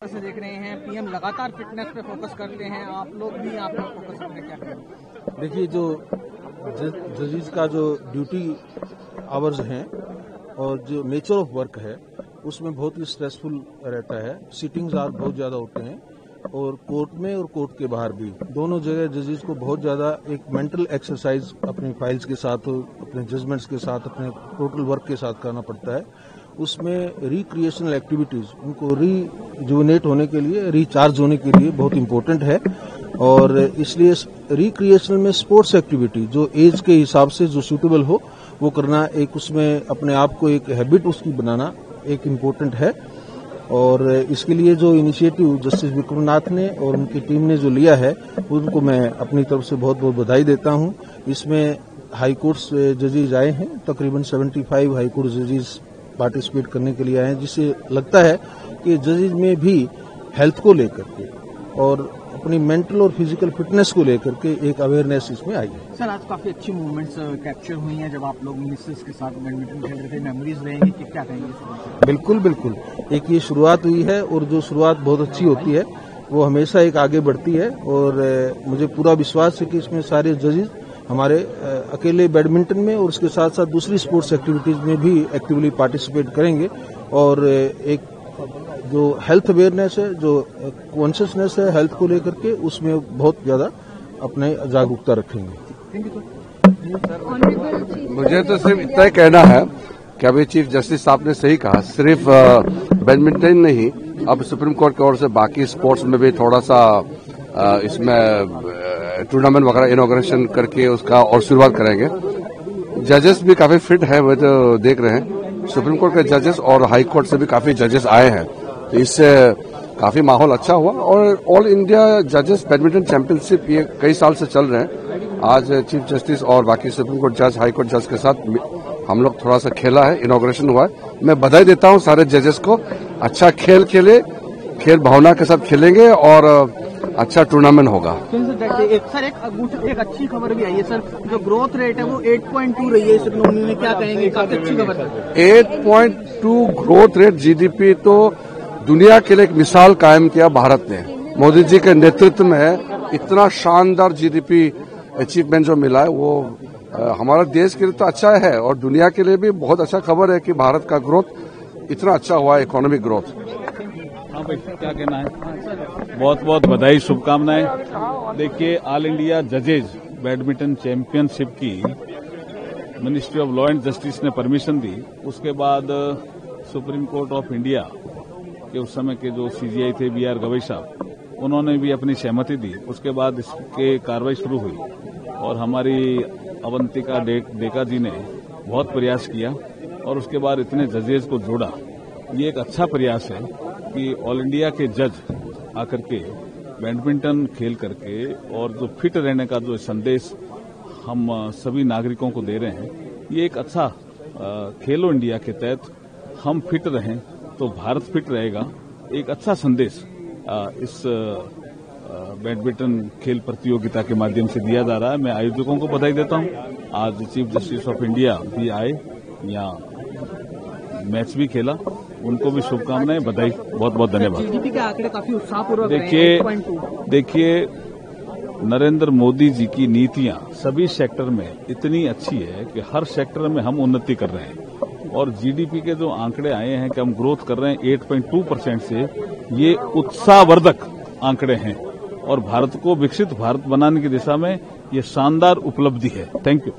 से देख रहे हैं पीएम लगातार फिटनेस पे फोकस करते हैं, आप लोग भी यहाँ पे फोकस करते हैं, क्या करें? देखिए, जो जजेस का जो ड्यूटी आवर्स हैं और जो नेचर ऑफ वर्क है उसमें बहुत ही स्ट्रेसफुल रहता है। सिटिंग्स आर बहुत ज़्यादा होते हैं और कोर्ट में और कोर्ट के बाहर भी दोनों जगह जजेस को बहुत ज़्यादा एक मेंटल एक्सरसाइज अपनी फाइल्स के साथ, अपने जजमेंट्स के साथ, अपने टोटल वर्क के साथ करना पड़ता है। उसमें रिक्रिएशनल एक्टिविटीज़ उनको रिजुविनेट होने के लिए, रिचार्ज होने के लिए बहुत इम्पोर्टेंट है और इसलिए रिक्रिएशनल में स्पोर्ट्स एक्टिविटी जो एज के हिसाब से जो सूटेबल हो वो करना, एक उसमें अपने आप को एक हैबिट उसकी बनाना एक इम्पोर्टेंट है। और इसके लिए जो इनिशिएटिव जस्टिस विक्रमनाथ ने और उनकी टीम ने जो लिया है उनको मैं अपनी तरफ से बहुत बहुत बधाई देता हूं। इसमें हाई कोर्ट से जजेस आए हैं, तकरीबन 75 हाई कोर्ट जजेस पार्टिसिपेट करने के लिए आए हैं, जिससे लगता है कि जजेस में भी हेल्थ को लेकर के और अपनी मेंटल और फिजिकल फिटनेस को लेकर के एक अवेयरनेस इसमें आई है। सर, आज काफी अच्छी मूवमेंट्स कैप्चर हुई हैं जब आप लोग मिनिस्टर्स के साथ बैडमिंटन खेल रहे थे, मेमोरीज रहेंगी कि क्या कहेंगे? बिल्कुल बिल्कुल, एक ये शुरुआत हुई है और जो शुरुआत बहुत अच्छी होती है वो हमेशा एक आगे बढ़ती है और मुझे पूरा विश्वास है कि इसमें सारे जजेस हमारे अकेले बैडमिंटन में और उसके साथ साथ दूसरी स्पोर्ट्स एक्टिविटीज में भी एक्टिवली पार्टिसिपेट करेंगे और एक जो हेल्थ अवेयरनेस है, जो कॉन्शियसनेस है हेल्थ को लेकर के, उसमें बहुत ज्यादा अपने जागरूकता रखेंगे। मुझे तो सिर्फ इतना ही कहना है कि अभी चीफ जस्टिस साहब ने सही कहा, सिर्फ बैडमिंटन नहीं, अब सुप्रीम कोर्ट की ओर से बाकी स्पोर्ट्स में भी थोड़ा सा इसमें टूर्नामेंट वगैरह इनॉग्रेशन करके उसका और शुरुआत करेंगे। जजेस भी काफी फिट है, वो तो देख रहे हैं, सुप्रीम कोर्ट के जजेस और हाई कोर्ट से भी काफी जजेस आए हैं, तो इससे काफी माहौल अच्छा हुआ। और ऑल इंडिया जजेस बैडमिंटन चैंपियनशिप ये कई साल से चल रहे हैं। आज चीफ जस्टिस और बाकी सुप्रीम कोर्ट जज, हाई कोर्ट जज के साथ हम लोग थोड़ा सा खेला है, इनॉग्रेशन हुआ है। मैं बधाई देता हूं सारे जजेस को, अच्छा खेल खेले, खेल भावना के साथ खेलेंगे और अच्छा टूर्नामेंट होगा। सर, एक अच्छी खबर भी आई है सर, जो ग्रोथ रेट है वो 8.2 रही है इस इकोनॉमी में, क्या कहेंगे? काफी अच्छी खबर है। 8.2 ग्रोथ रेट जीडीपी तो दुनिया के लिए एक मिसाल कायम किया भारत ने। मोदी जी के नेतृत्व में इतना शानदार जीडीपी अचीवमेंट जो मिला है वो हमारा देश के लिए तो अच्छा है और दुनिया के लिए भी बहुत अच्छा खबर है कि भारत का ग्रोथ इतना अच्छा हुआ है, इकोनॉमिक ग्रोथ। हाँ भाई, क्या कहना है? बहुत बहुत बधाई, शुभकामनाएं। देखिए, ऑल इंडिया जजेज बैडमिंटन चैंपियनशिप की ministry of law and justice ने परमिशन दी, उसके बाद सुप्रीम कोर्ट ऑफ इंडिया के उस समय के जो सीजीआई थे BR गवई साहब, उन्होंने भी अपनी सहमति दी। उसके बाद इसके कार्रवाई शुरू हुई और हमारी अवंतिका डेका जी ने बहुत प्रयास किया और उसके बाद इतने जजेस को जोड़ा। ये एक अच्छा प्रयास है कि ऑल इंडिया के जज आकर के बैडमिंटन खेल करके और जो फिट रहने का जो संदेश हम सभी नागरिकों को दे रहे हैं, ये एक अच्छा खेलो इंडिया के तहत हम फिट रहें तो भारत फिट रहेगा, एक अच्छा संदेश इस बैडमिंटन खेल प्रतियोगिता के माध्यम से दिया जा रहा है। मैं आयोजकों को बधाई देता हूं। आज चीफ जस्टिस ऑफ इंडिया भी आए, यहाँ मैच भी खेला, उनको भी शुभकामनाएं, बधाई, बहुत बहुत धन्यवाद। जीडीपी के आंकड़े काफी उत्साहपूर्वक देखिए, नरेंद्र मोदी जी की नीतियां सभी सेक्टर में इतनी अच्छी है कि हर सेक्टर में हम उन्नति कर रहे हैं और जीडीपी के जो आंकड़े आए हैं कि हम ग्रोथ कर रहे हैं 8.2% से, ये उत्साहवर्धक आंकड़े हैं और भारत को विकसित भारत बनाने की दिशा में ये शानदार उपलब्धि है। Thank you.